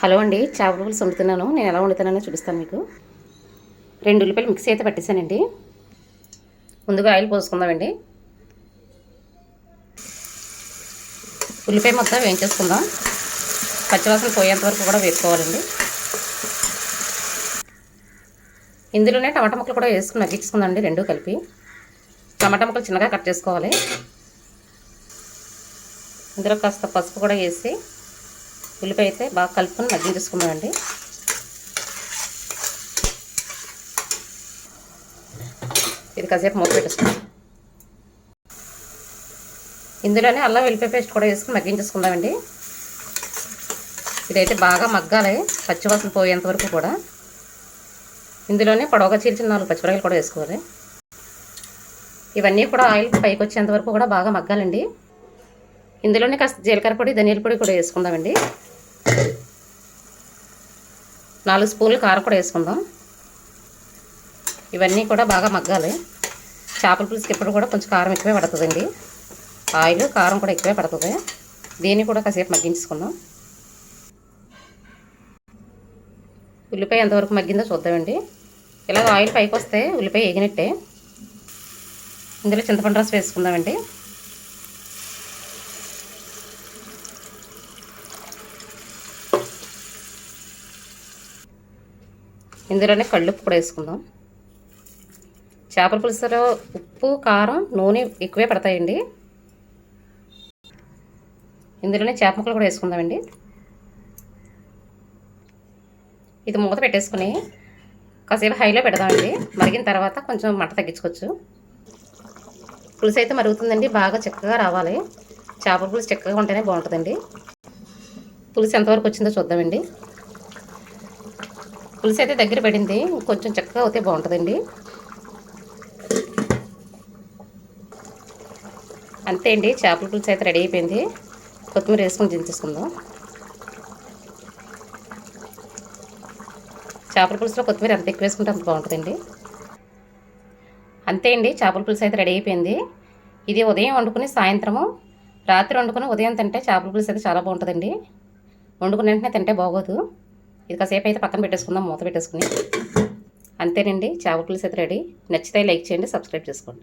Hello అండి, చేపల పులుసు వండుతున్నాను. నేను ఎలా వండుతున్నానో చూపిస్తాను మీకు. 2 ఉల్లిపాయలు మిక్సీ అయితే పట్టేశానండి. ముందుగా ఆయిల్ పోసుకుందామండి. ఉల్లిపాయ మొత్తం వేయించేసుకుందాం. పచ్చివాసన పోయేంత వరకు కూడా వేసుకోవాలండి. ఇందులోనే టమాటా ముక్కలు కూడా వేసుకుని మగ్గించుకుందామండి. 2 కలిపి టమాటా ముక్కలు చిన్నగా కట్ చేసుకోవాలి. ఇందులో కాస్త పసుపు కూడా వేసి ఉల్లిపాయ అయితే బాగా కలుపుకొని మగ్గించేసుకుందామండి. ఇది కాసేపు మూత పెట్టేసుకుందాం. ఇందులోనే అల్లం వెల్లిపాయ పేస్ట్ కూడా వేసుకుని మగ్గించేసుకుందామండి. ఇదైతే బాగా మగ్గాలి, పచ్చివాసన పోయేంత వరకు కూడా. ఇందులోనే పొడవుగా చీల్చిన 4 పచ్చిమిరపకాయలు కూడా వేసుకోవాలి. ఇవన్నీ కూడా ఆయిల్ పైకి వచ్చేంత వరకు కూడా బాగా మగ్గాలండి. ఇందులోనే కాస్త జీలకర్ర పొడి, ధనియాల పొడి కూడా వేసుకుందామండి. 4 స్పూన్లు కారం కూడా వేసుకుందాం. ఇవన్నీ కూడా బాగా మగ్గాలి. చేపల పులుసుకి ఎప్పుడు కూడా కొంచెం కారం ఎక్కువే పడుతుందండి. ఆయిల్ కారం కూడా ఎక్కువే పడుతుంది. దీన్ని కూడా కాసేపు మగ్గించుకుందాం. ఉల్లిపాయ ఎంతవరకు మగ్గిందో చూద్దామండి. ఇలాగ ఆయిల్ పైకి వస్తే ఉల్లిపాయ ఎగినట్టే. ఇందులో చింతపండు రసం వేసుకుందామండి. ఇందులోనే కళ్ళుప్పు కూడా వేసుకుందాం. చేపల పులుసులో ఉప్పు, కారం, నూనె ఎక్కువే పడతాయండి. ఇందులోనే చేప ముక్కలు కూడా వేసుకుందామండి. ఇది మూత పెట్టేసుకుని కాసేపు హైలో పెడదామండి. మరిగిన తర్వాత కొంచెం మంట తగ్గించుకోవచ్చు. పులుసు అయితే మరుగుతుందండి. బాగా చిక్కగా రావాలి. చేపల పులుసు చిక్కగా ఉంటేనే బాగుంటుందండి. పులుసు ఎంతవరకు వచ్చిందో చూద్దామండి. పులుసు అయితే దగ్గర పడింది. కొంచెం చక్కగా అవుతే బాగుంటుందండి. అంతే అండి, చేపల పులుసు అయితే రెడీ అయిపోయింది. కొత్తిమీర వేసుకొని దించేసుకుందాం. చేపల పులుసులో కొత్తిమీర ఎంత ఎక్కువ వేసుకుంటే అంత బాగుంటుందండి. అంతే అండి, చేపల పులుసు అయితే రెడీ అయిపోయింది. ఇది ఉదయం వండుకుని సాయంత్రము, రాత్రి వండుకుని ఉదయం తింటే చేపల పులుసు అయితే చాలా బాగుంటుందండి. వండుకుని వెంటనే తింటే బాగోదు. ఇది కాసేపు అయితే పక్కన పెట్టేసుకుందాం మూత పెట్టేసుకుని. అంతేనండి, చేపల పులుసు అయితే రెడీ. నచ్చితే లైక్ చేయండి, సబ్స్క్రైబ్ చేసుకోండి.